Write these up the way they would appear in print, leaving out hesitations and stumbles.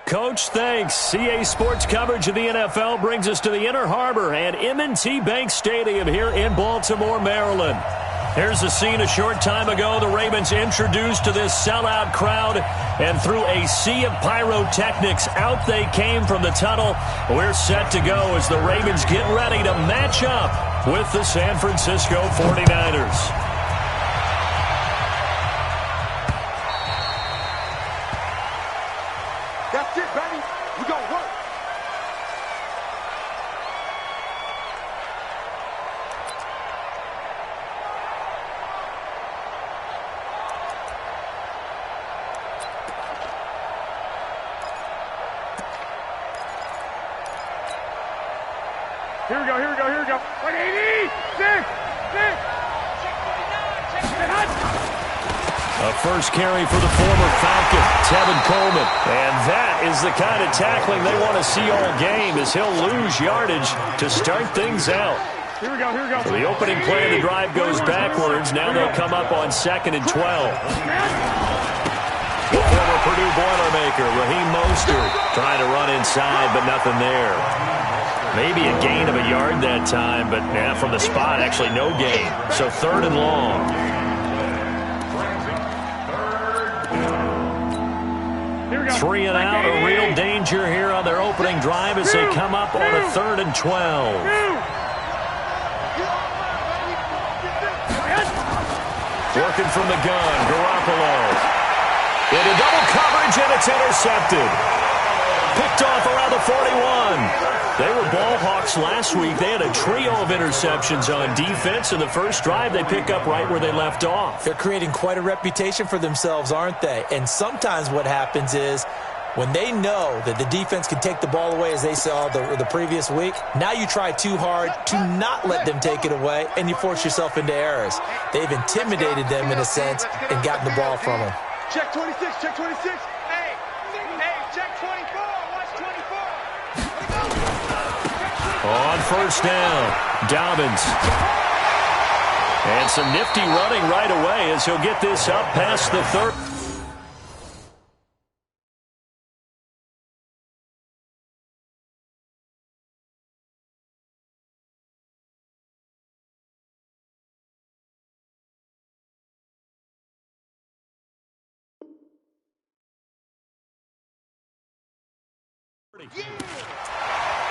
Coach, thanks. CA Sports coverage of the NFL brings us to the Inner Harbor and M&T Bank Stadium here in Baltimore, Maryland. Here's the scene a short time ago. The Ravens introduced to this sellout crowd, and through a sea of pyrotechnics, out they came from the tunnel. We're set to go as the Ravens get ready to match up with the San Francisco 49ers. That's it, baby. We gonna work. Here we go, here we go, here we go. 180! Six! A first carry for the former Falcon, Tevin Coleman. And that is the kind of tackling they want to see all game, as he'll lose yardage to start things out. Here we go, here we go. So the opening play of the drive goes backwards. Now they'll come up on 2nd and 12. The former Purdue Boilermaker, Raheem Mostert, trying to run inside, but nothing there. Maybe a gain of a yard that time, but from the spot, actually no gain. So 3rd and long. 3 and out, a real danger here on their opening drive as they come up on a 3rd and 12. Working from the gun, Garoppolo. Into double coverage, and it's intercepted. Picked off around the 41. They were ball hawks last week. They had a trio of interceptions on defense. In the first drive, they pick up right where they left off. They're creating quite a reputation for themselves, aren't they? And sometimes what happens is when they know that the defense can take the ball away, as they saw the previous week, now you try too hard to not let them take it away, and you force yourself into errors. They've intimidated them in a sense and gotten the ball from them. Check 26, check 26. Hey, check 24. Watch 24. On first down, Dobbins. And some nifty running right away as he'll get this up past the 3rd.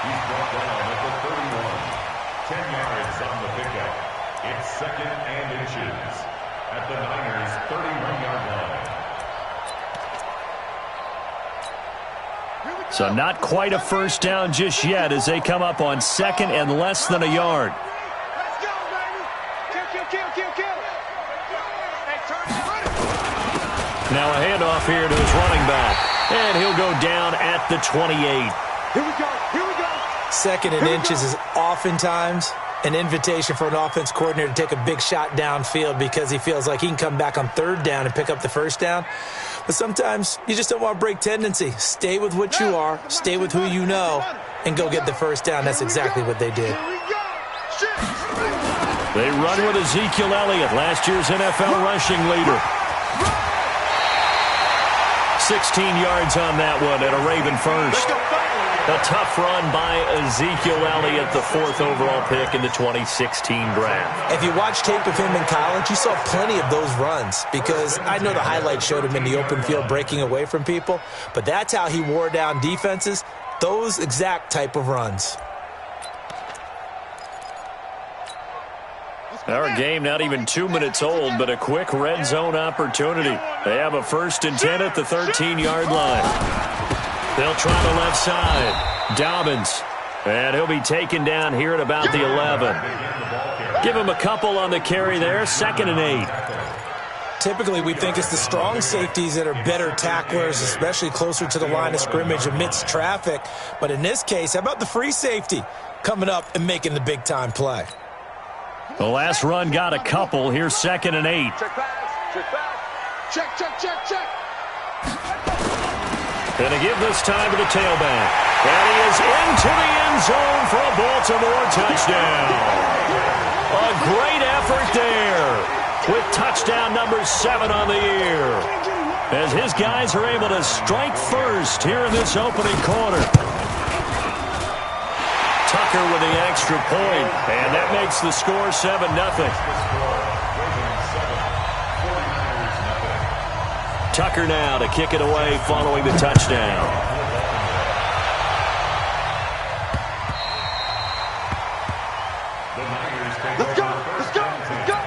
He's brought down at the 31. 10 yards on the pickup. It's 2nd and inches at the Niners' 31-yard line. So not quite a first down just yet as they come up on 2nd and less than a yard. Let's go, baby. Kill. Now a handoff here to his running back. And he'll go down at the 28. Here we go. 2nd and inches is oftentimes an invitation for an offense coordinator to take a big shot downfield because he feels like he can come back on 3rd down and pick up the first down. But sometimes you just don't want to break tendency. Stay with what you are, stay with who you know, and go get the first down. That's exactly what they did. They run with Ezekiel Elliott, last year's NFL rushing leader. 16 yards on that one and a Raven first. A tough run by Ezekiel Elliott, the 4th overall pick in the 2016 draft. If you watch tape of him in college, you saw plenty of those runs because I know the highlights showed him in the open field breaking away from people, but that's how he wore down defenses, those exact type of runs. Our game not even 2 minutes old, but a quick red zone opportunity. They have a 1st and 10 at the 13-yard line. They'll try the left side. Dobbins. And he'll be taken down here at about the 11. Give him a couple on the carry there. 2nd and 8. Typically, we think it's the strong safeties that are better tacklers, especially closer to the line of scrimmage amidst traffic. But in this case, how about the free safety coming up and making the big-time play? The last run got a couple. Here's 2nd and 8. Check pass. Check. And to give this time to the tailback. And he is into the end zone for a Baltimore touchdown. A great effort there with touchdown number 7 on the year. as his guys are able to strike first here in this opening quarter. Tucker with the extra point, and that makes the score 7-0. Tucker now to kick it away following the touchdown. Let's go! Let's go! Let's go!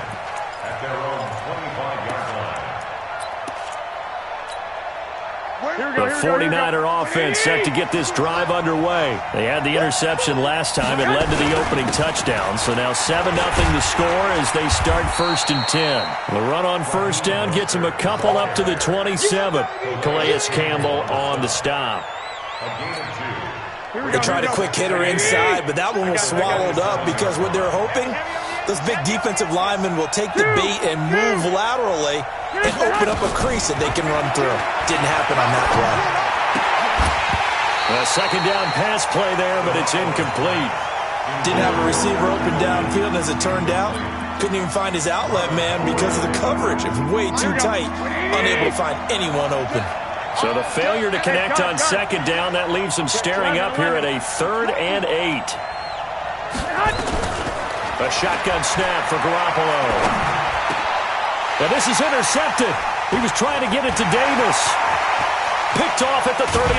At their own 25-yard line. The 49er offense set to get this drive underway. They had the interception last time. It led to the opening touchdown. So now 7-0 the score as they start 1st and 10. The run on first down gets them a couple up to the 27. Calais Campbell on the stop. They tried a quick hitter inside, but that one was swallowed up because what they're hoping, those big defensive linemen will take the bait and move laterally and open up a crease that they can run through. Didn't happen on that play. A second down pass play there, but it's incomplete. Didn't have a receiver open downfield, as it turned out. Couldn't even find his outlet man because of the coverage. It was way too tight, unable to find anyone open. So the failure to connect on second down, that leaves them staring up here at a 3rd and 8. A shotgun snap for Garoppolo. Now this is intercepted. He was trying to get it to Davis. Picked off at the 39.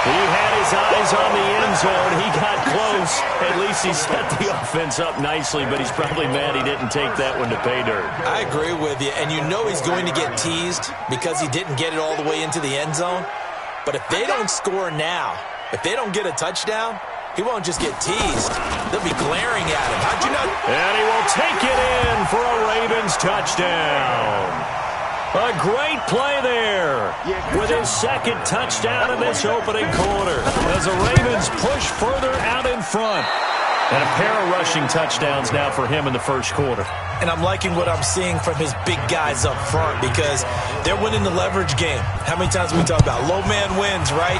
He had his eyes on the end zone. He got close. At least he set the offense up nicely, but he's probably mad he didn't take that one to pay dirt. I agree with you, and you know he's going to get teased because he didn't get it all the way into the end zone. But if they don't score now, if they don't get a touchdown, he won't just get teased. They'll be glaring at him. How'd you know? And he will take it in for a Ravens touchdown. A great play there with his second touchdown in this opening quarter as the Ravens push further out in front. And a pair of rushing touchdowns now for him in the first quarter. And I'm liking what I'm seeing from his big guys up front because they're winning the leverage game. How many times we talk about low man wins, right?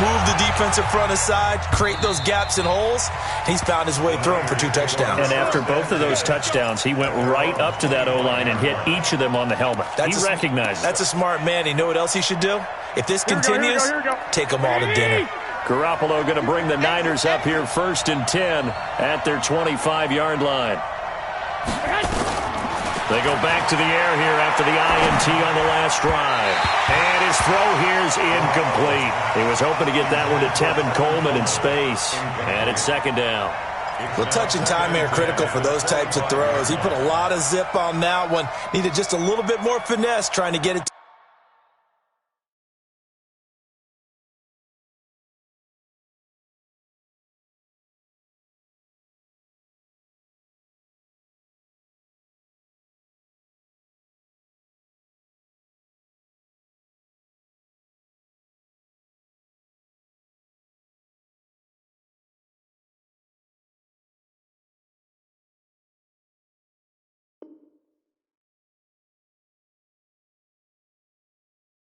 Move the defensive front aside, create those gaps and holes. He's found his way through them for 2 touchdowns. And after both of those touchdowns, he went right up to that O-line and hit each of them on the helmet. He recognized it. That's a smart man. You know what else he should do? If this continues, take them all to dinner. Garoppolo going to bring the Niners up here 1st and 10 at their 25-yard line. They go back to the air here after the INT on the last drive. And his throw here is incomplete. He was hoping to get that one to Tevin Coleman in space. And it's 2nd down. Well, touch and time are critical for those types of throws. He put a lot of zip on that one. Needed just a little bit more finesse trying to get it.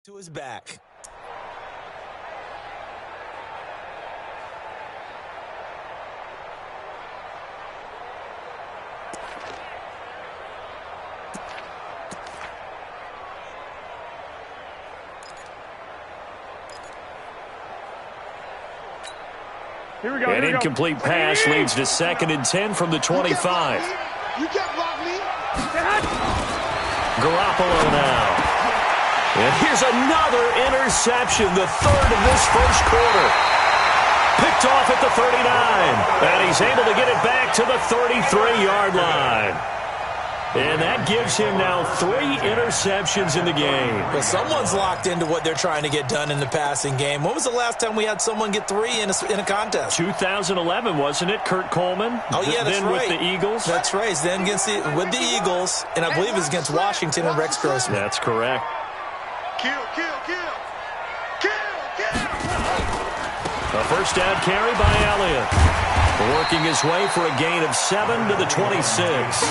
To his back. Here we go. An incomplete pass leads to 2nd and 10 from the 25. You can't block me. Garoppolo now. And here's another interception, the 3rd of this first quarter. Picked off at the 39. And he's able to get it back to the 33-yard line. And that gives him now 3 interceptions in the game. Well, someone's locked into what they're trying to get done in the passing game. When was the last time we had someone get 3 in a contest? 2011, wasn't it? Kurt Coleman? Oh, yeah, that's then right. With the Eagles? That's right. Then with the Eagles, and I believe it was against Washington and Rex Grossman. That's correct. Kill, kill, kill. Kill, kill. A first down carry by Elliott. Working his way for a gain of 7 to the 26.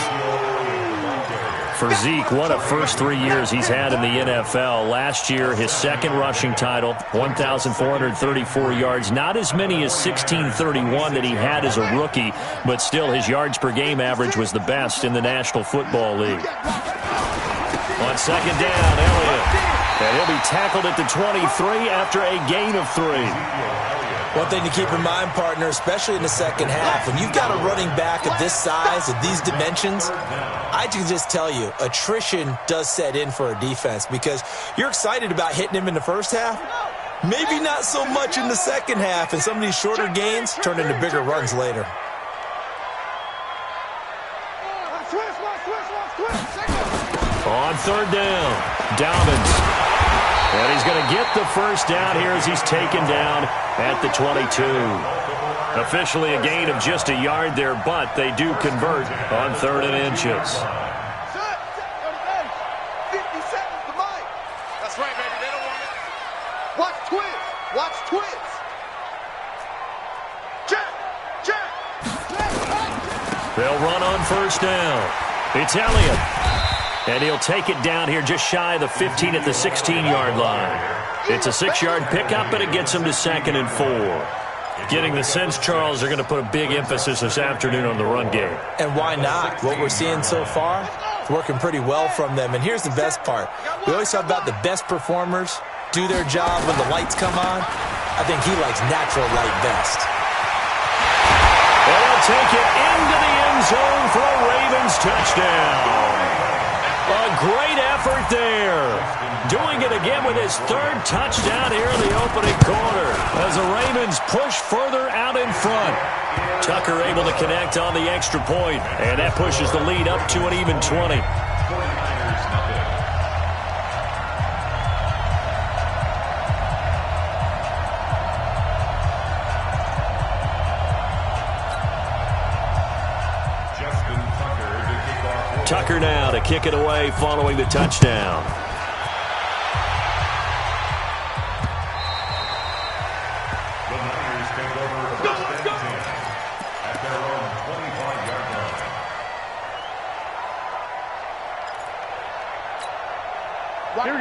For Zeke, what a first 3 years he's had in the NFL. Last year, his 2nd rushing title, 1,434 yards. Not as many as 1,631 that he had as a rookie, but still his yards per game average was the best in the National Football League. On second down, Elliott. And he'll be tackled at the 23 after a gain of 3. One thing to keep in mind, partner, especially in the second half, when you've got a running back of this size, of these dimensions, I can just tell you, attrition does set in for a defense because you're excited about hitting him in the first half. Maybe not so much in the second half, and some of these shorter gains turn into bigger runs later. On third down, Dobbins. And he's going to get the first down here as he's taken down at the 22. Officially a gain of just a yard there, but they do convert on 3rd and inches. 50 seconds to Mike. That's right, baby. They don't want it. Watch Twiz. Watch Twiz. Check. They'll run on first down. It's Elliott. And he'll take it down here just shy of the 15 at the 16-yard line. It's a 6-yard pickup, and it gets him to 2nd and 4. Getting the sense, Charles, they're going to put a big emphasis this afternoon on the run game. And why not? What we're seeing so far, it's working pretty well from them. And here's the best part. We always talk about the best performers do their job when the lights come on. I think he likes natural light best. And he'll take it into the end zone for a Ravens touchdown. A great effort there. Doing it again with his 3rd touchdown here in the opening quarter as the Ravens push further out in front. Tucker able to connect on the extra point, and that pushes the lead up to an even 20. Tucker now to kick it away following the touchdown. The Niners take over 1st and 10 at their own 25-yard line.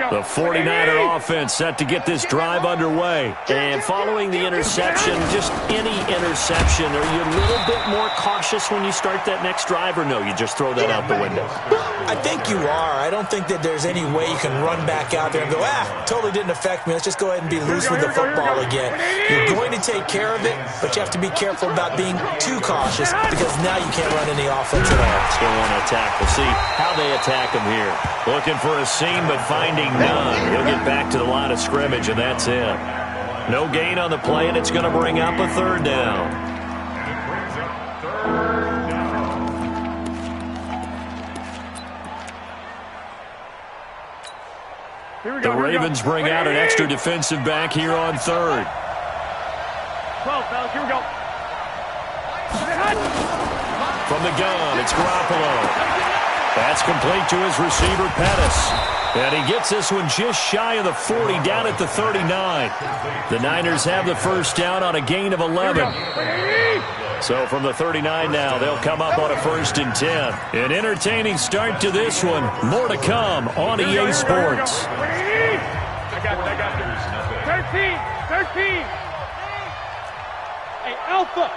The 49er offense set to get this drive underway. And following the interception, just any interception, are you a little bit more cautious when you start that next drive, or no, you just throw that out the window? I think you are. I don't think that there's any way you can run back out there and go, totally didn't affect me. Let's just go ahead and be loose with the football again. You're going to take care of it, but you have to be careful about being too cautious because now you can't run any offense at all. Still want to attack. We'll see how they attack him here. Looking for a seam, but finding none. He'll get back to the line of scrimmage, and that's it. No gain on the play, and it's going to bring up a 3rd down. The Ravens bring out an extra defensive back here on 3rd. 12, fellas. Here we go. From the gun, it's Garoppolo. That's complete to his receiver, Pettis. And he gets this one just shy of the 40, down at the 39. The Niners have the first down on a gain of 11. So from the 39 now, they'll come up on a 1st and 10. An entertaining start to this one. More to come on EA Sports. I got it. 13. Hey, Alpha.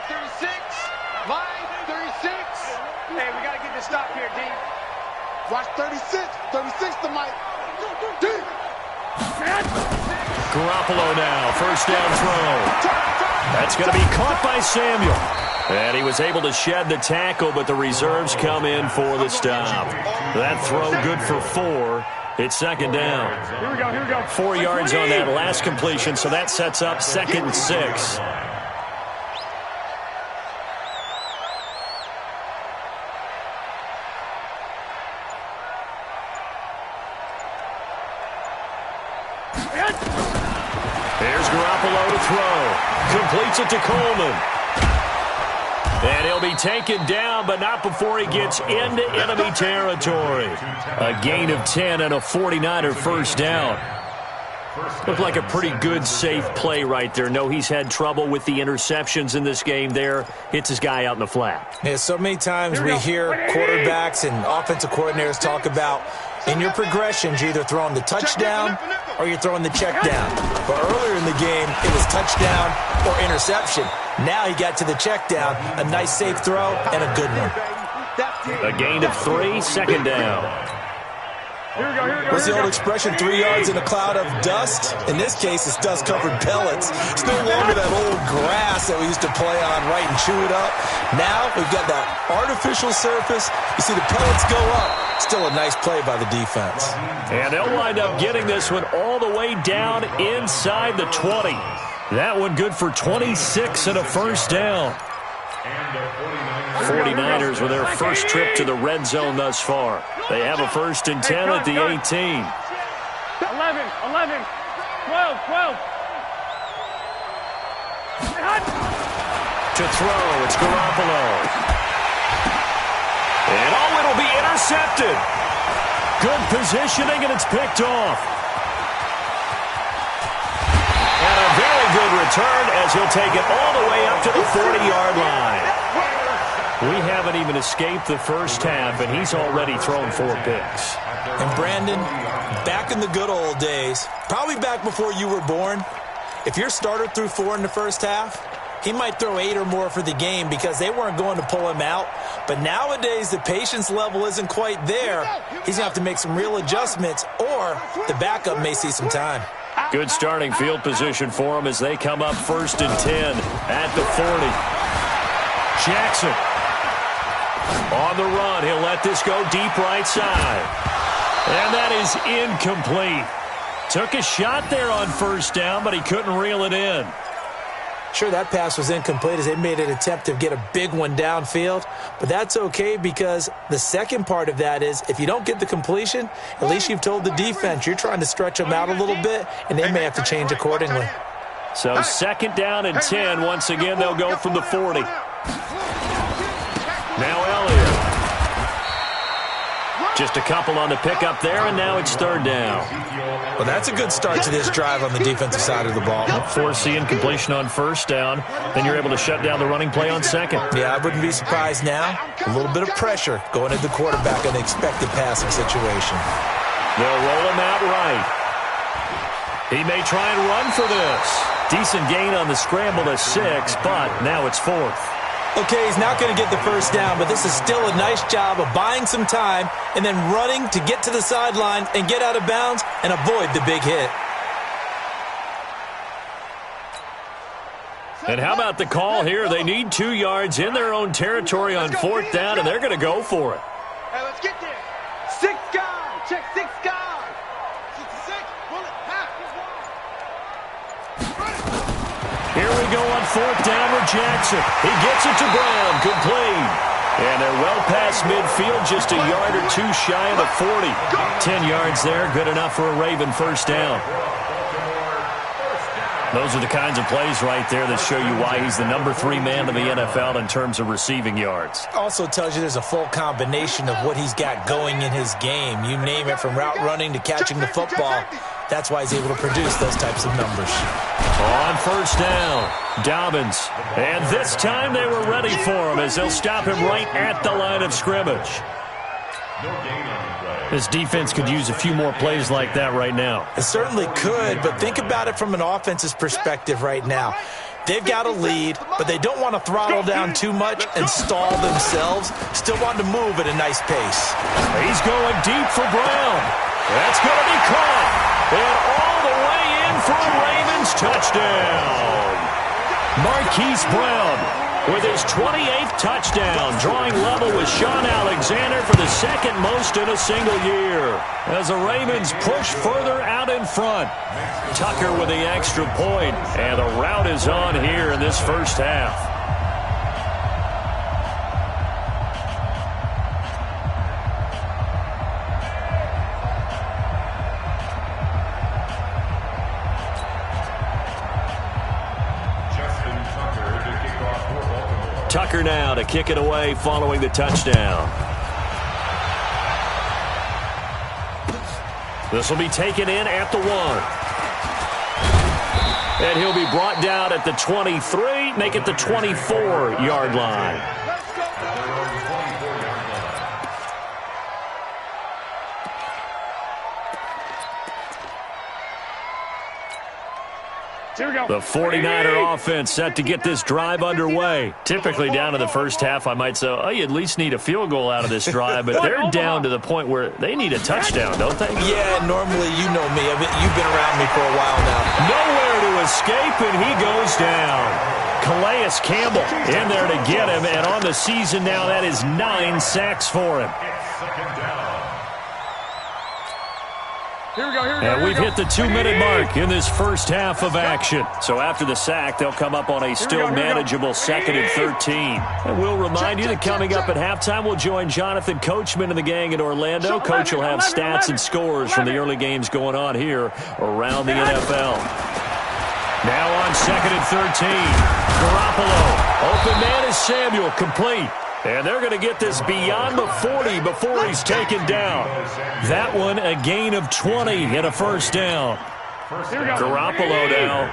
36. Line 36. Hey, we got to get this stop here, D. Watch 36. 36 to Mike. D. Garoppolo now, first down throw. That's going to be caught by Samuel. And he was able to shed the tackle, but the reserves come in for the stop. That throw good for 4. It's 2nd down. Here we go. 4 yards on that last completion, so that sets up 2nd and 6. There's Garoppolo to throw. Completes it to Coleman. And he'll be taken down, but not before he gets into enemy territory. A gain of 10 and a 49er first down. Looked like a pretty good, safe play right there. No, he's had trouble with the interceptions in this game there. Hits his guy out in the flat. Yeah, so many times we hear quarterbacks and offensive coordinators talk about in your progressions, you're either throwing the touchdown or you're throwing the check down. But earlier in the game, it was touchdown or interception. Now he got to the check down, a nice safe throw, and a good one. A gain of 3, second down. What's the old expression, 3 yards in a cloud of dust? In this case, it's dust-covered pellets. It's no longer that old grass that we used to play on, right, and chew it up. Now we've got that artificial surface. You see the pellets go up. Still a nice play by the defense. And they'll wind up getting this one all the way down inside the 20. That one good for 26 and a first down. 49ers with their first trip to the red zone thus far. They have a 1st and 10 at the 18. 11, 12. To throw, it's Garoppolo. And it'll be intercepted. Good positioning, and it's picked off. And a very good return as he'll take it all the way up to the 40-yard line. We haven't even escaped the first half, and he's already thrown 4 picks. And Brandon, back in the good old days, probably back before you were born, if your starter threw 4 in the first half, he might throw 8 or more for the game because they weren't going to pull him out. But nowadays, the patience level isn't quite there. He's going to have to make some real adjustments, or the backup may see some time. Good starting field position for him as they come up 1st and 10 at the 40. Jackson. On the run, he'll let this go deep right side. And that is incomplete. Took a shot there on 1st down, but he couldn't reel it in. Sure, that pass was incomplete as they made an attempt to get a big one downfield, but that's okay because the second part of that is if you don't get the completion, at least you've told the defense you're trying to stretch them out a little bit, and they may have to change accordingly. So 2nd down and 10. Once again, they'll go from the 40. Now Elliott. Just a couple on the pickup there, and now it's 3rd down. Well, that's a good start to this drive on the defensive side of the ball. Force the incompletion on 1st down. Then you're able to shut down the running play on 2nd. Yeah, I wouldn't be surprised now. A little bit of pressure going at the quarterback in an expected passing situation. They'll roll him out right. He may try and run for this. Decent gain on the scramble to 6, but now it's 4th. Okay, he's not going to get the 1st down, but this is still a nice job of buying some time and then running to get to the sideline and get out of bounds and avoid the big hit. And how about the call here? They need 2 yards in their own territory on 4th down, and they're going to go for it. Hey, let's get there. 6 guys. Check 6 guys. 66. Bullet. Half. Here we go on 4th down with Jackson. He gets it to Brown, complete. And they're well past midfield, just a yard or 2 shy of the 40. 10 yards there, good enough for a Raven 1st down. Those are the kinds of plays right there that show you why he's the number 3 man in the NFL in terms of receiving yards. Also tells you there's a full combination of what he's got going in his game. You name it, from route running to catching the football. That's why he's able to produce those types of numbers. On 1st down, Dobbins. And this time they were ready for him as they'll stop him right at the line of scrimmage. This defense could use a few more plays like that right now. It certainly could, but think about it from an offense's perspective right now. They've got a lead, but they don't want to throttle down too much and stall themselves. Still want to move at a nice pace. He's going deep for Brown. That's going to be caught. And all the way in for a Ravens touchdown. Marquise Brown with his 28th touchdown, drawing level with Sean Alexander for the 2nd most in a single year. As the Ravens push further out in front. Tucker with the extra point, and the rout is on here in this 1st half. Tucker now to kick it away following the touchdown. This will be taken in at the 1. And he'll be brought down at the 23, make it the 24-yard line. Here we go. The 49er offense set to get this drive underway. Typically down to the first half, I might say, oh, you at least need a field goal out of this drive, but they're down to the point where they need a touchdown, don't they? Yeah, normally, you know me. You've been around me for a while now. Nowhere to escape, and he goes down. Calais Campbell in there to get him, and on the season now, that is 9 sacks for him. Here we go, And we've hit the 2-minute mark in this first half of action. So after the sack, they'll come up on a still manageable 2nd and 13. And we'll remind you that coming up at halftime, we'll join Jonathan Coachman and the gang in Orlando. Coach will have stats and scores from the early games going on here around the NFL. Now on 2nd and 13. Garoppolo. Open man is Samuel, complete. And they're going to get this beyond the 40 before he's taken down. That one, a gain of 20 and a first down. Garoppolo now,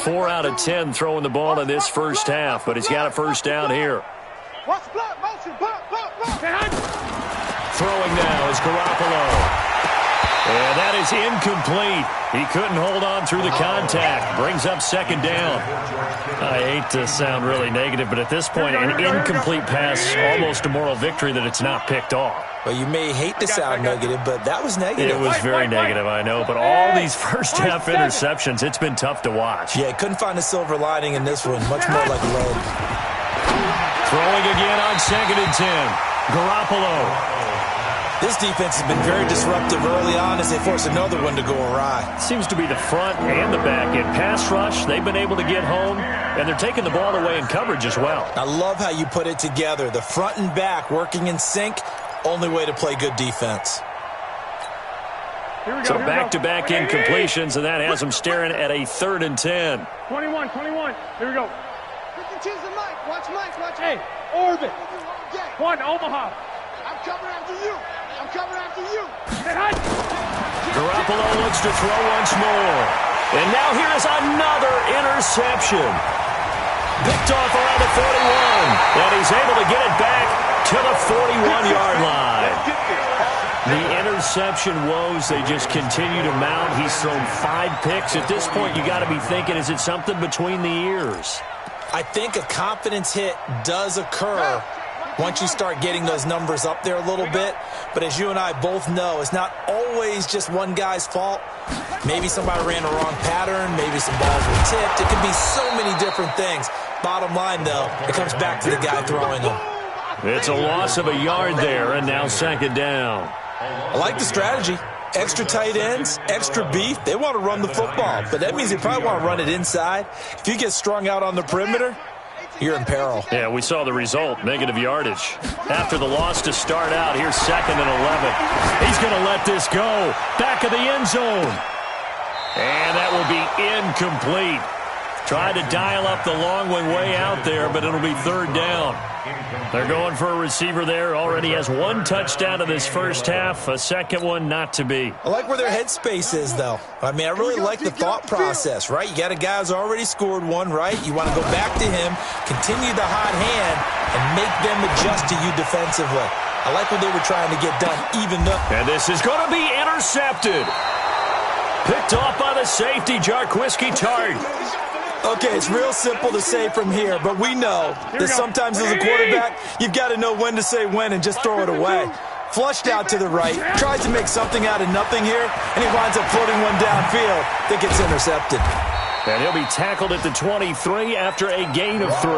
4 out of 10 throwing the ball in this first half, but he's got a first down here. Throwing now is Garoppolo. And that is incomplete. He couldn't hold on through the contact. Brings up 2nd down. I hate to sound really negative, but at this point, an incomplete pass, almost a moral victory that it's not picked off. Well, you may hate to sound negative, but that was negative. It was very negative, I know. But all these first-half interceptions, it's been tough to watch. Yeah, couldn't find a silver lining in this one. Much more like lead. Throwing again on 2nd and 10. Garoppolo. This defense has been very disruptive early on as they force another one to go awry. Seems to be the front and the back end. Pass rush, they've been able to get home, and they're taking the ball away in coverage as well. I love how you put it together. The front and back working in sync, only way to play good defense. So back-to-back incompletions, and that has them staring at a 3rd and 10. 21. Here we go. Watch Mike. Hey, Orbit. 1, Omaha. I'm coming after you. Garoppolo looks to throw once more. And now here is another interception. Picked off around the 41. And he's able to get it back to the 41-yard line. The interception woes, they just continue to mount. He's thrown 5 picks. At this point, you got to be thinking, is it something between the ears? I think a confidence hit does occur once you start getting those numbers up there a little bit. But as you and I both know, it's not always just one guy's fault. Maybe somebody ran a wrong pattern. Maybe some balls were tipped. It could be so many different things. Bottom line, though, it comes back to the guy throwing them. It's a loss of a yard there, and now 2nd down. I like the strategy. Extra tight ends, extra beef. They want to run the football, but that means they probably want to run it inside. If you get strung out on the perimeter, you're in peril. Yeah, we saw the result, negative yardage. After the loss to start out, here's 2nd and 11. He's going to let this go. Back of the end zone. And that will be incomplete. Tried to dial up the long one way out there, but it'll be 3rd down. They're going for a receiver there. Already has 1 touchdown in this first half. A second one not to be. I like where their headspace is, though. I mean, I really like the thought process, right? You got a guy who's already scored 1, right? You want to go back to him, continue the hot hand, and make them adjust to you defensively. I like what they were trying to get done, even though. And this is going to be intercepted. Picked off by the safety, Jarquiski Tart. Okay, it's real simple to say from here, but we know that sometimes as a quarterback, you've got to know when to say when and just throw it away. Flushed out to the right, tries to make something out of nothing here, and he winds up floating one downfield that gets intercepted. And he'll be tackled at the 23 after a gain of 3.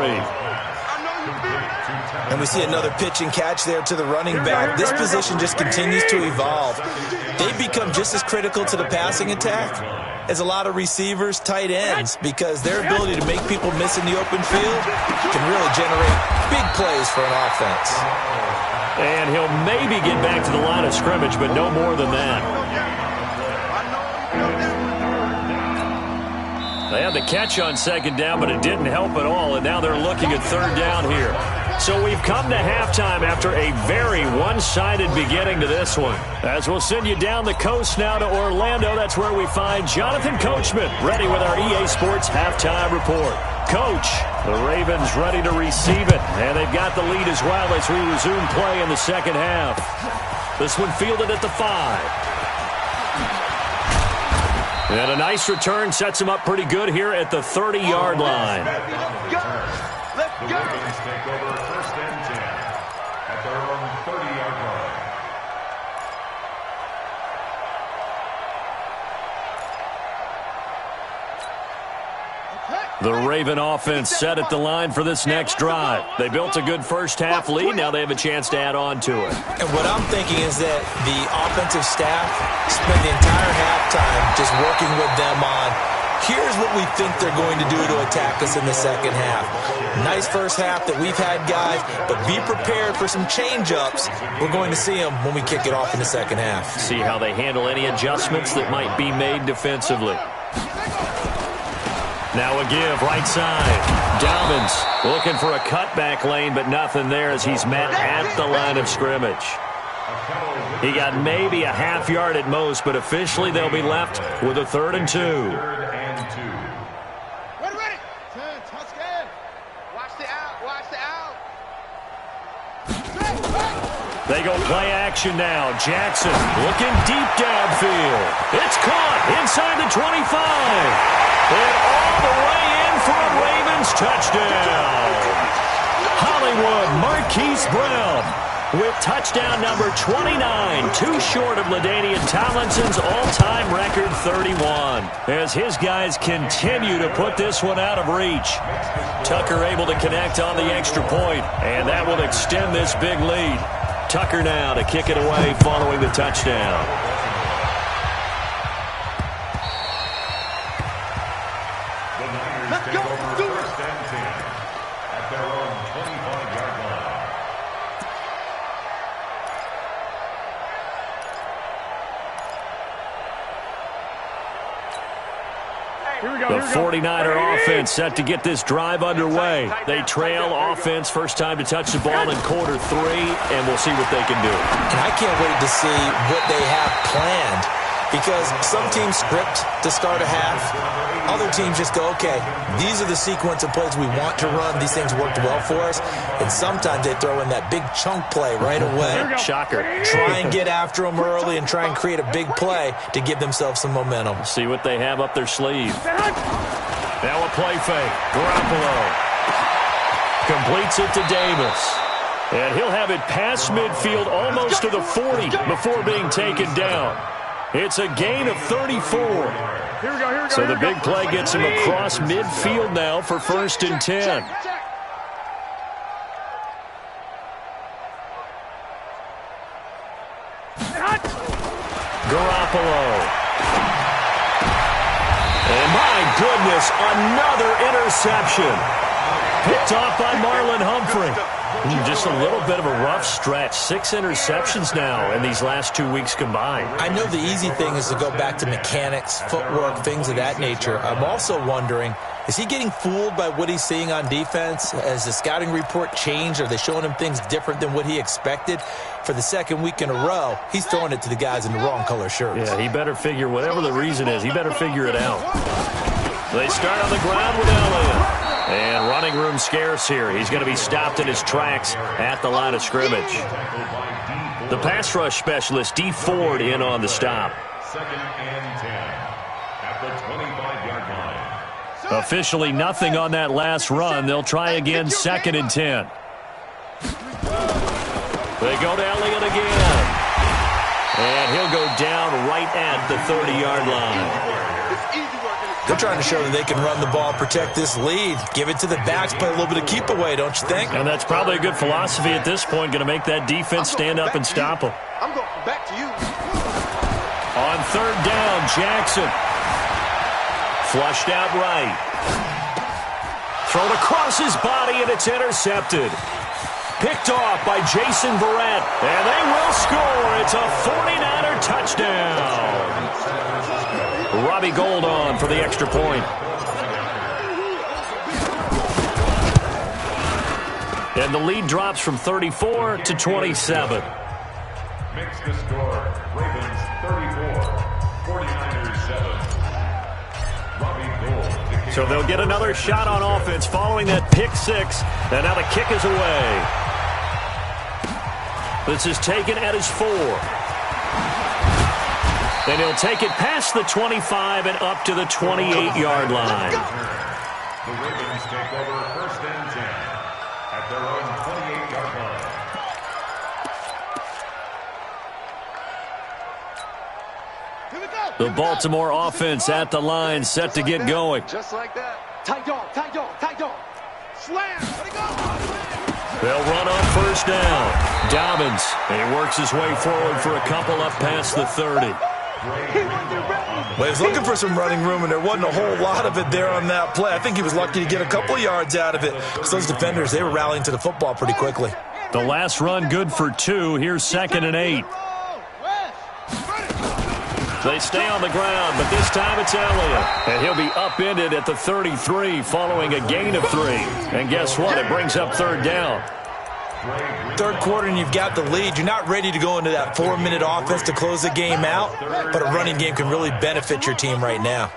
And we see another pitch and catch there to the running back. This position just continues to evolve. They've become just as critical to the passing attack as a lot of receivers, tight ends, because their ability to make people miss in the open field can really generate big plays for an offense. And he'll maybe get back to the line of scrimmage, but no more than that. They had the catch on 2nd down, but it didn't help at all, and now they're looking at 3rd down here. So we've come to halftime after a very one-sided beginning to this one. As we'll send you down the coast now to Orlando, that's where we find Jonathan Coachman ready with our EA Sports Halftime Report. Coach, the Ravens ready to receive it, and they've got the lead as well as we resume play in the second half. This one fielded at the 5. And a nice return sets him up pretty good here at the 30-yard line. Let's go. The Ravens take over 1st and 10 at their own 30-yard line. The Raven offense set at the line for this next drive. They built a good first-half lead. Now they have a chance to add on to it. And what I'm thinking is that the offensive staff spent the entire halftime just working with them on, here's what we think they're going to do to attack us in the second half. Nice first half that we've had, guys, but be prepared for some change-ups. We're going to see them when we kick it off in the second half. See how they handle any adjustments that might be made defensively. Now a give, right side. Dobbins looking for a cutback lane, but nothing there as he's met at the line of scrimmage. He got maybe a half yard at most, but officially they'll be left with a 3rd and 2. Ready. Touchdown. Watch the out. They go play action now. Jackson looking deep downfield. It's caught inside the 25. And all the way in for a Ravens touchdown. Hollywood Marquise Brown with touchdown number 29, too short of LaDainian Tomlinson's all-time record 31. As his guys continue to put this one out of reach. Tucker able to connect on the extra point, and that will extend this big lead. Tucker now to kick it away following the touchdown. Let's go. 1st and 10 at their own 25-yard line. The 49er offense set to get this drive underway. They trail offense, first time to touch the ball in quarter 3, and we'll see what they can do. And I can't wait to see what they have planned, because some teams script to start a half. Other teams just go, okay, these are the sequence of plays we want to run. These things worked well for us. And sometimes they throw in that big chunk play right away. Shocker. Try and get after them early and try and create a big play to give themselves some momentum. See what they have up their sleeve. Now a play fake. Garoppolo completes it to Davis. And he'll have it past midfield almost to the 40 before being taken down. It's a gain of 34. So the big play gets him across midfield now for 1st and 10. Garoppolo. And my goodness, another interception. Picked off by Marlon Humphrey. Just a little bit of a rough stretch. 6 interceptions now in these last 2 weeks combined. I know the easy thing is to go back to mechanics, footwork, things of that nature. I'm also wondering, is he getting fooled by what he's seeing on defense? Has the scouting report changed? Are they showing him things different than what he expected? For the 2nd week in a row, he's throwing it to the guys in the wrong color shirts. Yeah, he better figure, whatever the reason is, he better figure it out. They start on the ground with Elliott. And running room scarce here. He's going to be stopped in his tracks at the line of scrimmage. The pass rush specialist, D. Ford, in on the stop. 2nd and 10 at the 25-yard line. Officially nothing on that last run. They'll try again 2nd and 10. They go to Elliott again. And he'll go down right at the 30-yard line. They're trying to show that they can run the ball, protect this lead, give it to the backs, play a little bit of keep away, don't you think? And that's probably a good philosophy at this point, going to make that defense stand up and stop them. I'm going back to you. On 3rd down, Jackson. Flushed out right. Thrown across his body, and it's intercepted. Picked off by Jason Verrett, and they will score. It's a 49er touchdown. Robbie Gould on for the extra point. And the lead drops from 34 to 27. Makes the score. Ravens 34, 49ers 7. Robbie Gould. So they'll get another shot on offense following that pick 6. And now the kick is away. This is taken at his 4. And he'll take it past the 25 and up to the 28-yard line. The Ravens take over 1st and 10 at their own 28-yard line. The Baltimore offense at the line, set to get going. Just like that. Tight dog, tight dog, tight dog. Slam. Let it go. They'll run on 1st down. Dobbins, and he works his way forward for a couple up past the 30. Well, he was looking for some running room, and there wasn't a whole lot of it there on that play. I think he was lucky to get a couple of yards out of it because those defenders, they were rallying to the football pretty quickly. The last run good for 2. Here's 2nd and 8. They stay on the ground, but this time it's Elliott. And he'll be upended at the 33 following a gain of 3. And guess what? It brings up 3rd down. 3rd quarter and you've got the lead. You're not ready to go into that 4-minute offense to close the game out, but a running game can really benefit your team right now.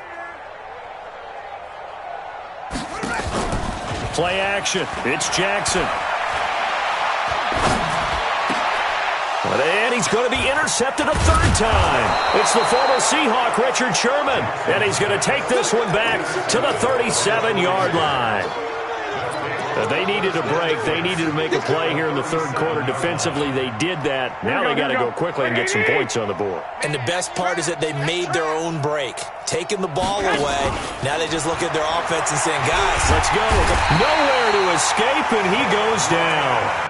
Play action. It's Jackson. And he's going to be intercepted a 3rd time. It's the former Seahawk, Richard Sherman. And he's going to take this one back to the 37-yard line. They needed a break. They needed to make a play here in the 3rd quarter. Defensively, they did that. Now they got to go quickly and get some points on the board. And the best part is that they made their own break. Taking the ball away. Now they just look at their offense and saying, guys, let's go. Nowhere to escape, and he goes down.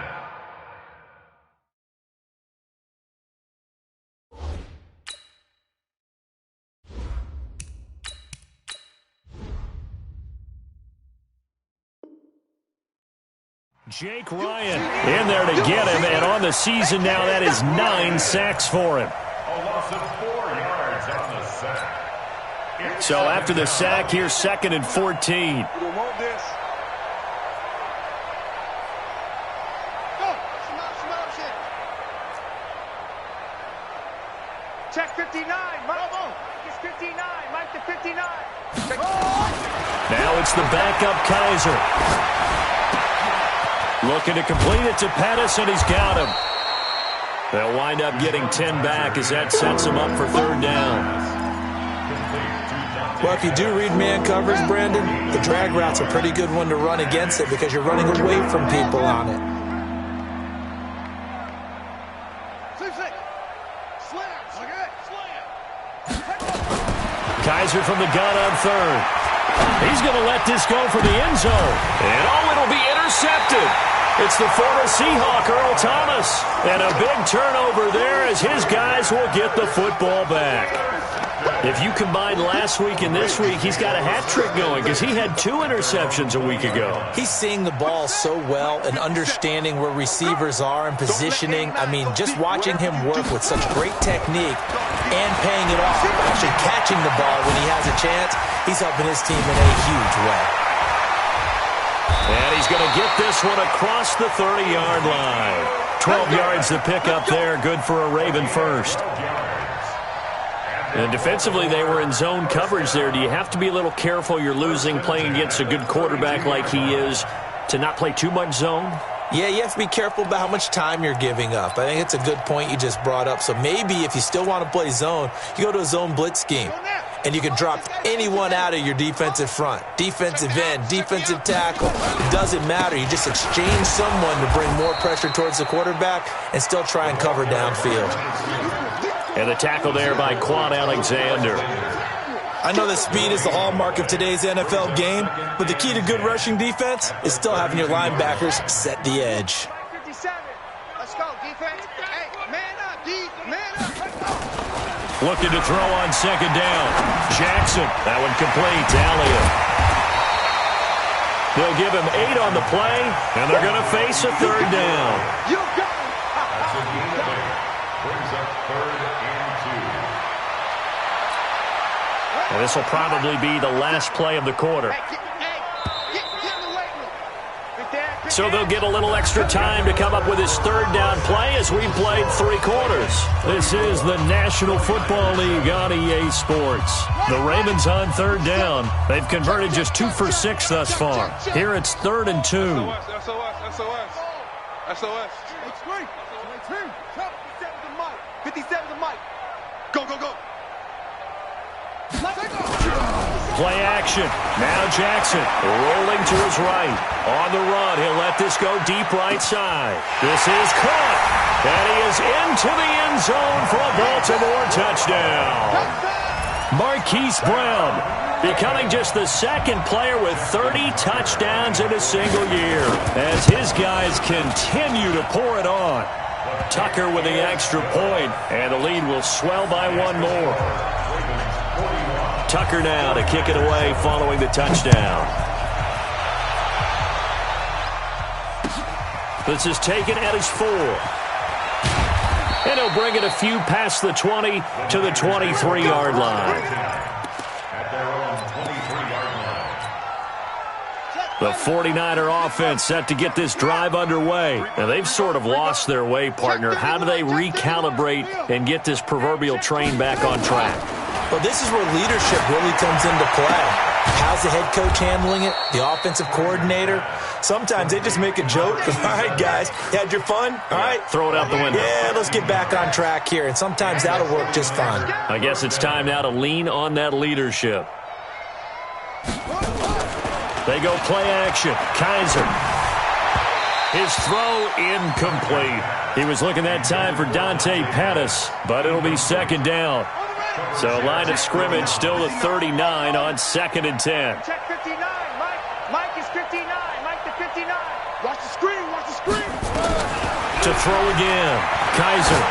Jake Ryan in there to get him, and on the season now, that is 9 sacks for him. A loss of 4 yards on the sack. So after the sack, here's 2nd and 14. We don't want this. Go. Check 59. Mike. It's 59. Mike to 59. Now it's the backup Kaiser. Looking to complete it to Pettis, and he's got him. They'll wind up getting 10 back as that sets him up for 3rd down. Well, if you do read man coverage, Brandon, the drag route's a pretty good one to run against it because you're running away from people on it. Kaiser from the gun on 3rd. He's going to let this go for the end zone. And it'll be intercepted. It's the former Seahawk, Earl Thomas. And a big turnover there as his guys will get the football back. If you combine last week and this week, he's got a hat trick going because he had 2 interceptions a week ago. He's seeing the ball so well and understanding where receivers are and positioning. I mean, just watching him work with such great technique and paying it off, actually catching the ball when he has a chance, he's helping his team in a huge way. And he's going to get this one across the 30-yard line. 12 yards to pick up there, good for a Raven first. And defensively, they were in zone coverage there. Do you have to be a little careful you're losing playing against a good quarterback like he is to not play too much zone? Yeah, you have to be careful about how much time you're giving up. I think it's a good point you just brought up. So maybe if you still want to play zone, you go to a zone blitz scheme. And you can drop anyone out of your defensive front. Defensive end, defensive tackle. It doesn't matter. You just exchange someone to bring more pressure towards the quarterback and still try and cover downfield. And the tackle there by Quan Alexander. I know that speed is the hallmark of today's NFL game, but the key to good rushing defense is still having your linebackers set the edge. 57. Let's go, defense. Hey, man up, D. Man up. Let's go. Looking to throw on 2nd down. Jackson. That one complete. Elliott. They'll give him 8 on the play, and they're going to face a 3rd down. You got it. That's a gain of 8. Brings up 3rd and 2. And this will probably be the last play of the quarter. So they'll get a little extra time to come up with his 3rd down play as we've played 3 quarters. This is the National Football League on EA Sports. The Ravens on 3rd down. They've converted just 2 for 6 thus far. Here it's 3rd and 2. SOS. 57 to Mike. Go, go, go. play action. Now Jackson rolling to his right. On the run, he'll let this go deep right side. This is caught. And he is into the end zone for a Baltimore touchdown. Marquise Brown becoming just the second player with 30 touchdowns in a single year as his guys continue to pour it on. Tucker with the extra point, and the lead will swell by one more. Tucker now to kick it away following the touchdown. This is taken at his 4. And he'll bring it a few past the 20 to the 23-yard line. The 49er offense set to get this drive underway. Now, they've sort of lost their way, partner. How do they recalibrate and get this proverbial train back on track? Well, this is where leadership really comes into play. How's the head coach handling it? The offensive coordinator? Sometimes they just make a joke. All right, guys, you had your fun? All right. Throw it out the window. Yeah, let's get back on track here. And sometimes that'll work just fine. I guess it's time now to lean on that leadership. They go play action. Kaiser. His throw incomplete. He was looking that time for Dante Pettis, but it'll be second down. So line of scrimmage still the 39 on 2nd and 10. Check 59. Mike is 59. Mike to 59. Watch the screen. Watch the screen. To throw again. Kaiser.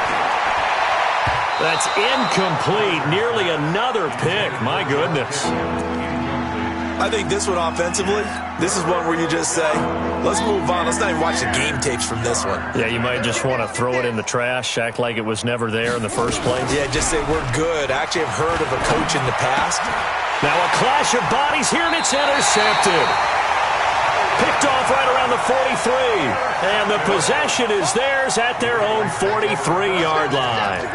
That's incomplete. Nearly another pick. My goodness. I think this one offensively, this is one where you just say, let's move on. Let's not even watch the game tapes from this one. Yeah, you might just want to throw it in the trash, act like it was never there in the first place. Yeah, just say we're good. I actually have heard of a coach in the past. Now a clash of bodies here, and it's intercepted. Picked off right around the 43. And the possession is theirs at their own 43-yard line.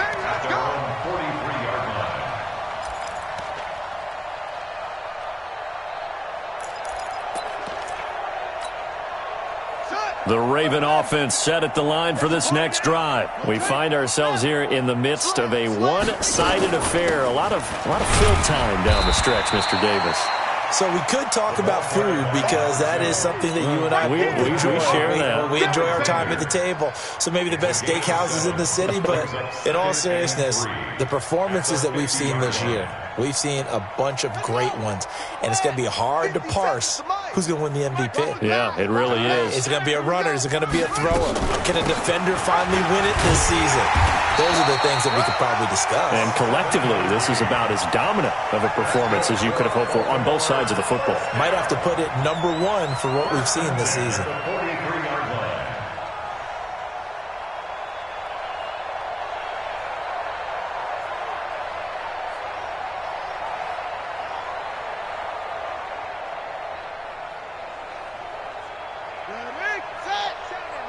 The Raven offense set at the line for this next drive. We find ourselves here in the midst of a one-sided affair. A lot of fill time down the stretch, Mr. Davis. So we could talk about food because that is something that you and I we share that. We enjoy our time at the table. So maybe the best steakhouses in the city, but in all seriousness, the performances that we've seen this year, we've seen a bunch of great ones, and it's going to be hard to parse who's going to win the MVP. Yeah, it really is. Is it going to be a runner? Is it going to be a thrower? Can a defender finally win it this season? Those are the things that we could probably discuss. And collectively, this is about as dominant of a performance as you could have hoped for on both sides of the football. Might have to put it number one for what we've seen this season.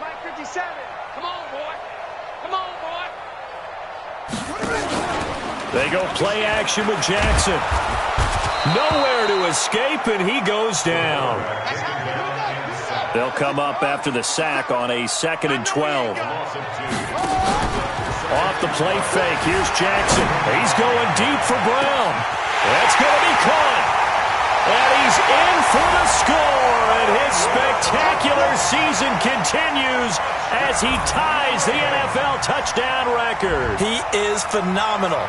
Mike 57. Come on, boy. Come on, boy. They go play action with Jackson. Nowhere to escape, and he goes down. They'll come up after the sack on a 2nd and 12. Off the play fake, here's Jackson. He's going deep for Brown. That's going to be caught. And he's in for the score, and his spectacular season continues as he ties the NFL touchdown record. He is phenomenal.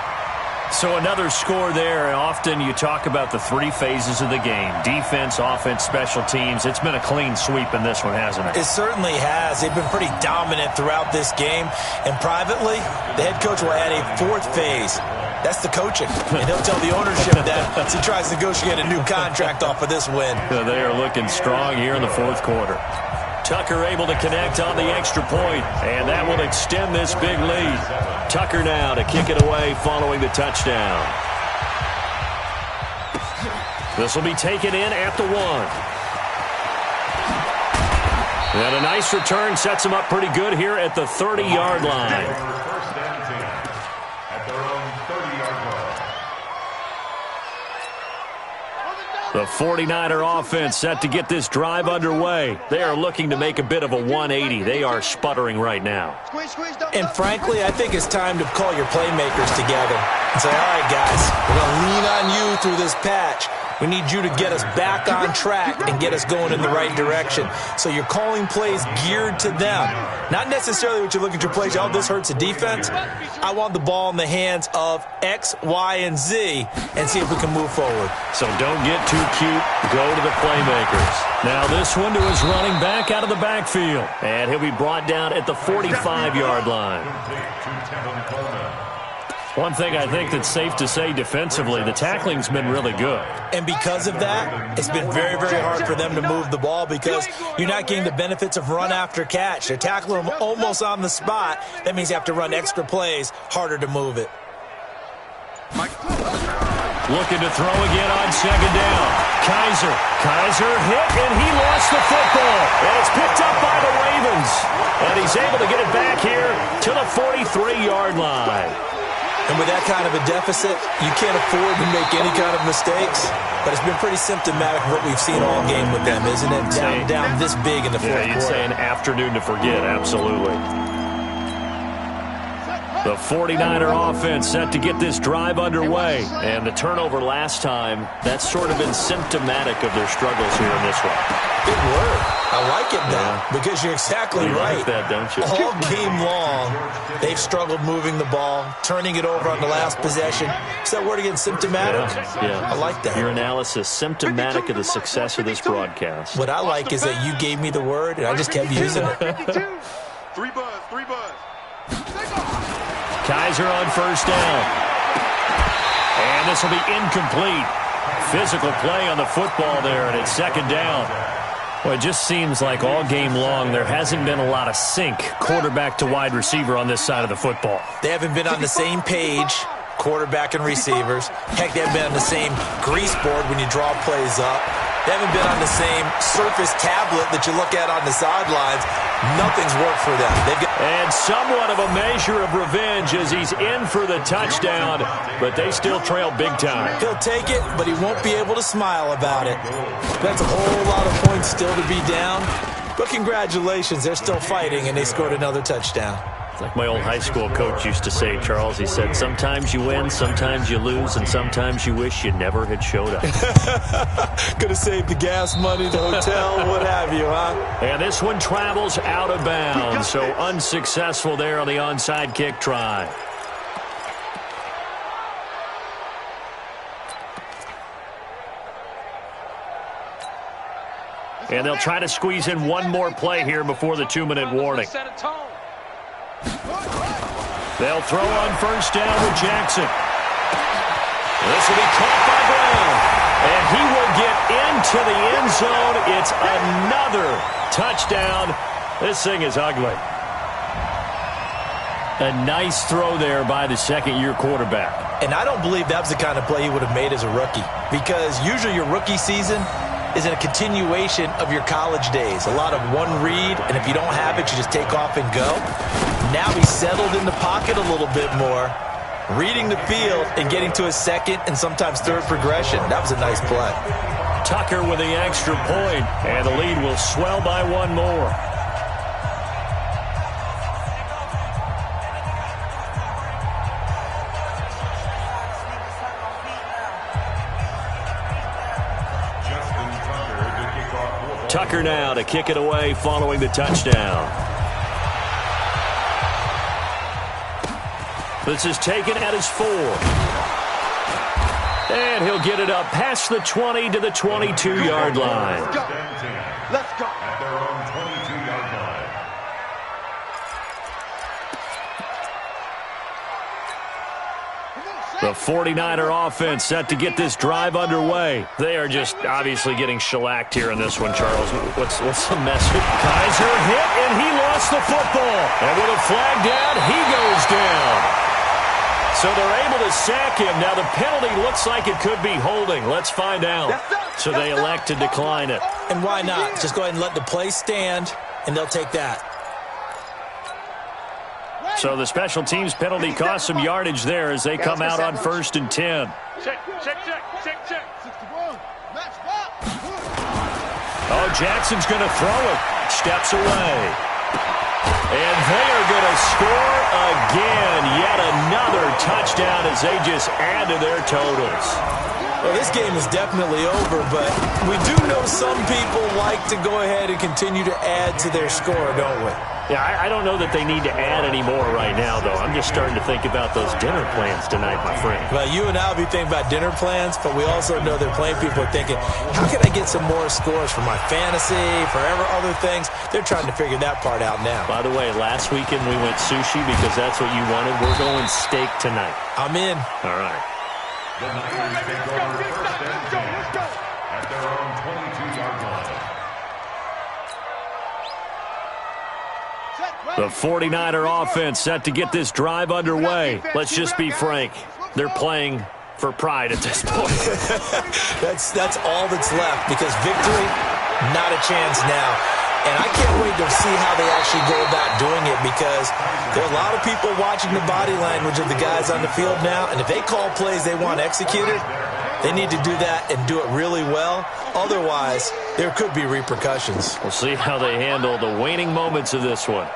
So another score there. Often you talk about the three phases of the game. Defense, offense, special teams. It's been a clean sweep in this one, hasn't it? It certainly has. They've been pretty dominant throughout this game. And privately, the head coach will add a 4th phase. That's the coaching. And he'll tell the ownership that as he tries to negotiate a new contract off of this win. They are looking strong here in the 4th quarter. Tucker able to connect on the extra point, and that will extend this big lead. Tucker now to kick it away following the touchdown. This will be taken in at the 1. And a nice return sets him up pretty good here at the 30-yard line. The 49er offense set to get this drive underway. They are looking to make a bit of a 180. They are sputtering right now. And frankly, I think it's time to call your playmakers together and say, all right, guys, we're going to lean on you through this patch. We need you to get us back on track and get us going in the right direction. So you're calling plays geared to them. Not necessarily what you look at your plays, oh, this hurts the defense. I want the ball in the hands of X, Y, and Z and see if we can move forward. So don't get too cute. Go to the playmakers. Now this one to his running back out of the backfield. And he'll be brought down at the 45-yard line. One thing I think that's safe to say defensively, the tackling's been really good. And because of that, it's been very, very hard for them to move the ball because you're not getting the benefits of run after catch. They're tackling them almost on the spot. That means you have to run extra plays, harder to move it. Looking to throw again on second down. Kaiser hit, and he lost the football. And it's picked up by the Ravens. And he's able to get it back here to the 43-yard line. And with that kind of a deficit, you can't afford to make any kind of mistakes. But it's been pretty symptomatic of what we've seen all game with them, isn't it? Down this big in the fourth quarter. You'd say an afternoon to forget, absolutely. The 49er offense set to get this drive underway. And the turnover last time, that's sort of been symptomatic of their struggles here in this one. Good word. I like it now because you're exactly right. Like that, don't you? All game long, they've struggled moving the ball, turning it over on the last possession. Is that word again, symptomatic? Yeah. I like that. Your analysis, symptomatic of the success of this broadcast. What I like is that you gave me the word, and I just kept using it. Three buzz. Kaiser on first down. And this will be incomplete. Physical play on the football there, and it's second down. Well, it just seems like all game long there hasn't been a lot of sync quarterback to wide receiver on this side of the football. They haven't been on the same page, quarterback and receivers. Heck, they haven't been on the same grease board when you draw plays up. They haven't been on the same Surface tablet that you look at on the sidelines. Nothing's worked for them. And somewhat of a measure of revenge as he's in for the touchdown, but they still trail big time. He'll take it, but he won't be able to smile about it. That's a whole lot of points still to be down. But congratulations, they're still fighting, and they scored another touchdown. Like my old high school coach used to say, Charles, he said, sometimes you win, sometimes you lose, and sometimes you wish you never had showed up. Could have saved the gas money, the hotel, what have you, huh? And this one travels out of bounds, so unsuccessful there on the onside kick try. And they'll try to squeeze in one more play here before the 2-minute warning. They'll throw on first down with Jackson. This will be caught by Brown. And he will get into the end zone. It's another touchdown. This thing is ugly. A nice throw there by the second-year quarterback. And I don't believe that was the kind of play he would have made as a rookie. Because usually your rookie season is in a continuation of your college days. A lot of one read, and if you don't have it, you just take off and go. Now he's settled in the pocket a little bit more, reading the field and getting to his second and sometimes third progression. That was a nice play. Tucker with the extra point, and the lead will swell by one more. Tucker now to kick it away following the touchdown. This is taken at his 4. And he'll get it up past the 20 to the 22-yard line. Let's go. At their own 22-yard line. The 49er offense set to get this drive underway. They are just obviously getting shellacked here in this one, Charles. What's the message? Kaiser hit, and he lost the football. And with a flag down, he goes down. So they're able to sack him. Now the penalty looks like it could be holding. Let's find out. So they elect to decline it. And why not? Just go ahead and let the play stand, and they'll take that. So the special teams penalty cost some yardage there as they come out on 1st and 10. Check. Oh, Jackson's going to throw it. Steps away. And they are going to to score again. Yet another touchdown as they just add to their totals. Well, this game is definitely over, but we do know some people like to go ahead and continue to add to their score, don't we? Yeah, I don't know that they need to add any more right now, though. I'm just starting to think about those dinner plans tonight, my friend. Well, you and I will be thinking about dinner plans, but we also know they're playing people are thinking, how can I get some more scores for my fantasy, for other things? They're trying to figure that part out now. By the way, last weekend we went sushi because that's what you wanted. We're going steak tonight. I'm in. All right. The Niners take over first and 10 at their own 22-yard line. The 49er offense set to get this drive underway. Let's just be frank. They're playing for pride at this point. That's all that's left because victory, not a chance now. And I can't wait to see how they actually go about doing it because there are a lot of people watching the body language of the guys on the field now. And if they call plays they want executed, they need to do that and do it really well. Otherwise, there could be repercussions. We'll see how they handle the waning moments of this one.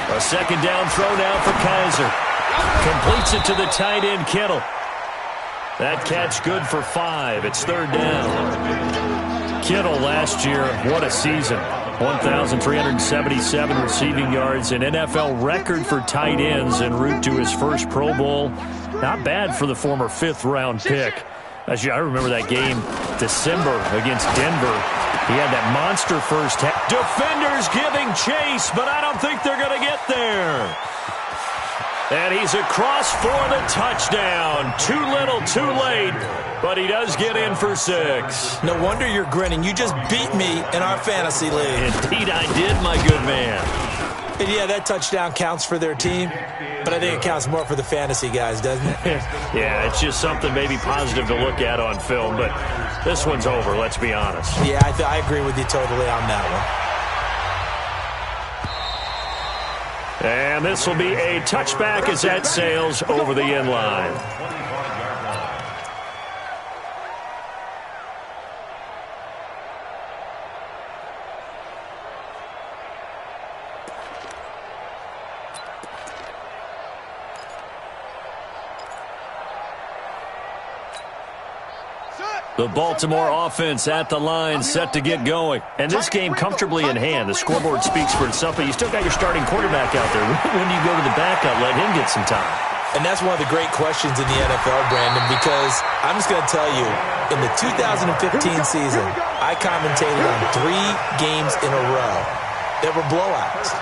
A second down throw now for Kaiser. Completes it to the tight end, Kittle. That catch good for 5. It's third down. Kittle last year, what a season. 1,377 receiving yards, an NFL record for tight ends en route to his first Pro Bowl. Not bad for the former 5th-round pick. Actually, I remember that game, December, against Denver. He had that monster first half. Defenders giving chase, but I don't think they're going to get there. And he's across for the touchdown. Too little, too late, but he does get in for 6. No wonder you're grinning. You just beat me in our fantasy league. Indeed I did, my good man. And yeah, that touchdown counts for their team, but I think it counts more for the fantasy guys, doesn't it? Yeah, it's just something maybe positive to look at on film, but this one's over, let's be honest. Yeah, I agree with you totally on that one. And this will be a touchback as that sails over the end line. The Baltimore offense at the line, set to get going. And this game comfortably in hand. The scoreboard speaks for itself, but you still got your starting quarterback out there. When do you go to the backup? Let him get some time. And that's one of the great questions in the NFL, Brandon, because I'm just going to tell you, in the 2015 season, I commentated on 3 games in a row. There were blowouts.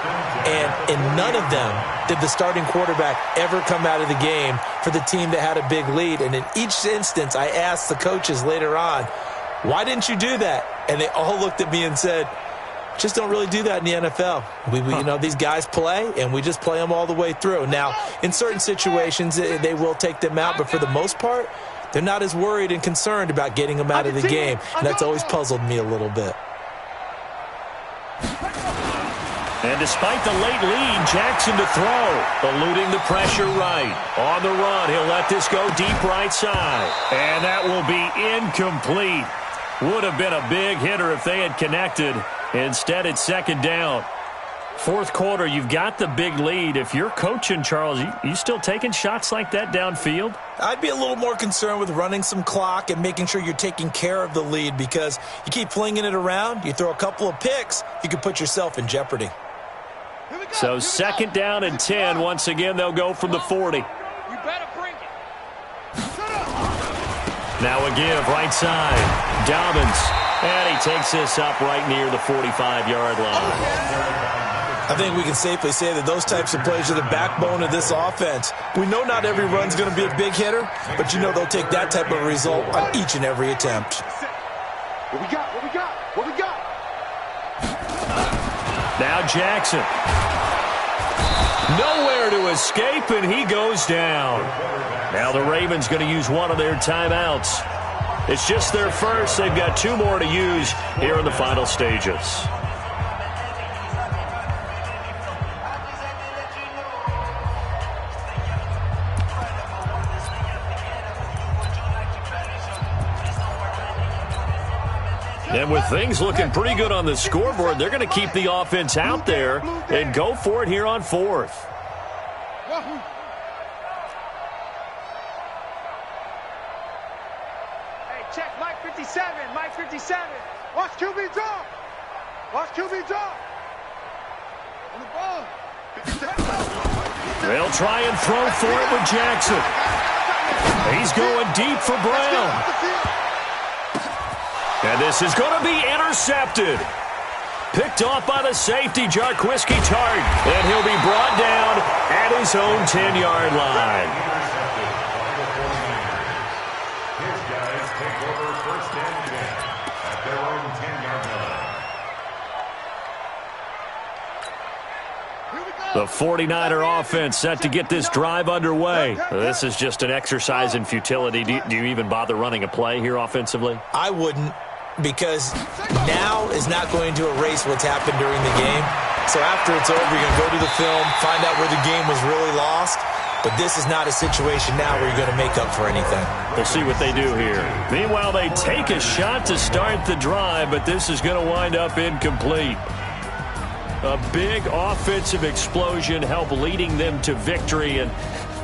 And in none of them did the starting quarterback ever come out of the game for the team that had a big lead. And in each instance, I asked the coaches later on, why didn't you do that? And they all looked at me and said, just don't really do that in the NFL. You know, these guys play, and we just play them all the way through. Now, in certain situations, they will take them out, but for the most part, they're not as worried and concerned about getting them out of the game. And that's always puzzled me a little bit. And despite the late lead, Jackson to throw, eluding the pressure right. On the run, he'll let this go deep right side. And that will be incomplete. Would have been a big hitter if they had connected. Instead, it's second down. Fourth quarter, you've got the big lead. If you're coaching, Charles, you still taking shots like that downfield? I'd be a little more concerned with running some clock and making sure you're taking care of the lead because you keep flinging it around, you throw a couple of picks, you can put yourself in jeopardy. So second down and 10. Once again, they'll go from the 40. You better bring it. Now a give, right side. Dobbins. And he takes this up right near the 45-yard line. I think we can safely say that those types of plays are the backbone of this offense. We know not every run's going to be a big hitter, but you know they'll take that type of result on each and every attempt. What we got? What we got? What we got? Now Jackson. Nowhere to escape, and he goes down. Now the Ravens going to use one of their timeouts. It's just their first. They've got 2 more to use here in the final stages. And with things looking pretty good on the scoreboard, they're going to keep the offense out there and go for it here on fourth. Hey, check Mike 57. Mike 57. Watch QB drop. Watch QB drop. On the ball. They'll try and throw for it with Jackson. He's going deep for Brown. And this is going to be intercepted. Picked off by the safety, Jarquiski Tart. And he'll be brought down at his own 10-yard line. Intercepted by the 49ers. His guys take over first and 10 at their own 10-yard line. The 49er offense set to get this drive underway. This is just an exercise in futility. Do you even bother running a play here offensively? I wouldn't, because now is not going to erase what's happened during the game. So after it's over, you're going to go to the film, find out where the game was really lost. But this is not a situation now where you're going to make up for anything. We'll see what they do here. Meanwhile, they take a shot to start the drive, but this is going to wind up incomplete. A big offensive explosion helped leading them to victory, and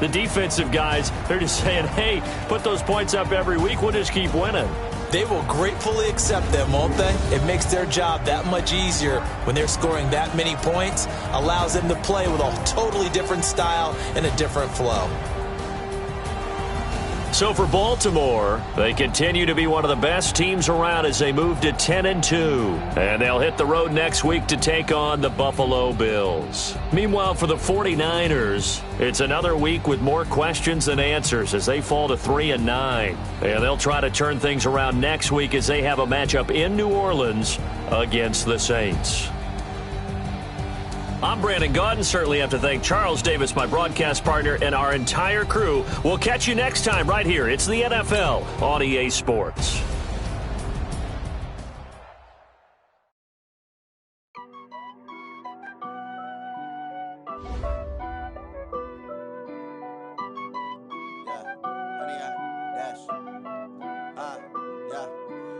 the defensive guys, they're just saying, hey, put those points up every week, we'll just keep winning. They will gratefully accept them, won't they? It makes their job that much easier when they're scoring that many points, allows them to play with a totally different style and a different flow. So for Baltimore, they continue to be one of the best teams around as they move to 10-2. And they'll hit the road next week to take on the Buffalo Bills. Meanwhile, for the 49ers, it's another week with more questions than answers as they fall to 3-9. And they'll try to turn things around next week as they have a matchup in New Orleans against the Saints. I'm Brandon Gaudin. Certainly have to thank Charles Davis, my broadcast partner, and our entire crew. We'll catch you next time right here. It's the NFL on EA Sports.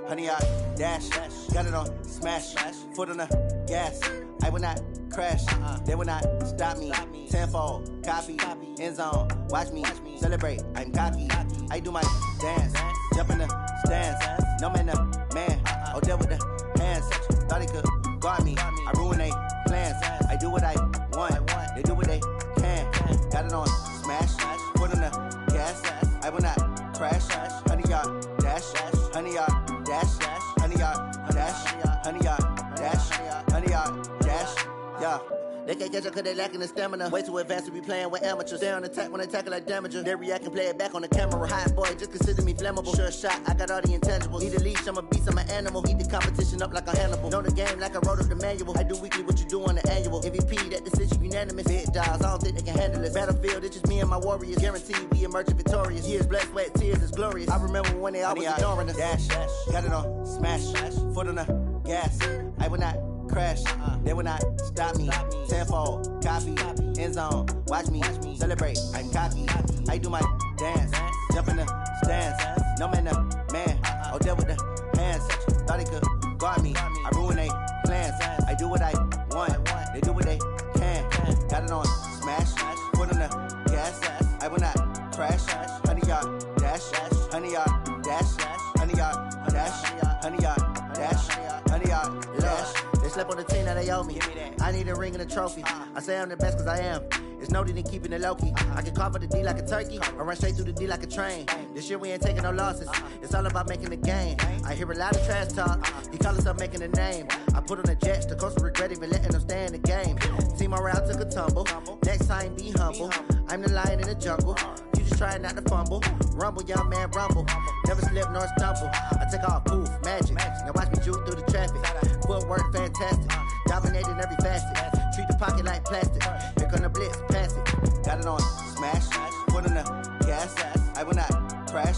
Honey, I dash, got it on smash, foot on the gas. I will not crash, they will not stop me. Tenfold, copy, end zone, watch me celebrate. I'm cocky, I do my dance, jump in the stands. No man, the man, oh, there with the hands. Thought he could guard me, I ruin they plans. I do what I want, they do what they can. Got it on smash, foot on the gas. I will not crash, honey, y'all dash, honey, y'all dash, honey, y'all dash, honey, y'all dash, honey, y'all dash, yeah. They can't catch up cause they lacking the stamina. Way too advanced to be playing with amateurs. They on attack when they tackle like damager. They react and play it back on the camera. Hot boy, just consider me flammable. Sure shot, I got all the intangibles. Need a leash, I'm a beast, I'm an animal. Eat the competition up like a Hannibal. Know the game like I wrote up the manual. I do weekly what you do on the annual. MVP, that decision unanimous. Big dogs, I don't think they can handle it. Battlefield, it's just me and my warriors. Guaranteed we emerge victorious. Years, blood, sweat, tears, it's glorious. I remember when they always ignoring us. Dash, got it on smash, foot on the gas. I will not crash, they will not stop me. Tenfold, copy, end zone, watch me celebrate. I'm cocky, I do my dance, jump in the stands. No man, the man, oh, there with the hands. Thought he could guard me, I ruin they plans. I do what I want, they do what they can. Got it on smash, foot on the gas. I will not crash, honey, y'all dash, honey, y'all dash, honey, y'all dash, honey, y'all dash, honey, y'all dash. They slept on the team that they owe me. I need a ring and a trophy. I say I'm the best cause I am. It's no need in keeping it low-key. I can carve up the D like a turkey or run straight through the D like a train. This year we ain't taking no losses. It's all about making the game. I hear a lot of trash talk. He call himself making a name. I put on the Jets. The coach will regret even letting them stay in the game. Team morale took a tumble. Next time be humble. I'm the lion in the jungle. You just trying not to fumble. Rumble, young man, rumble. Never slip nor stumble. I take off, poof, magic. Now watch me juke through the traffic. Footwork fantastic. Dominating every facet. Treat the pocket like plastic. Here come the blitz, pass it. Got it on smash. Foot on the gas. I will not crash.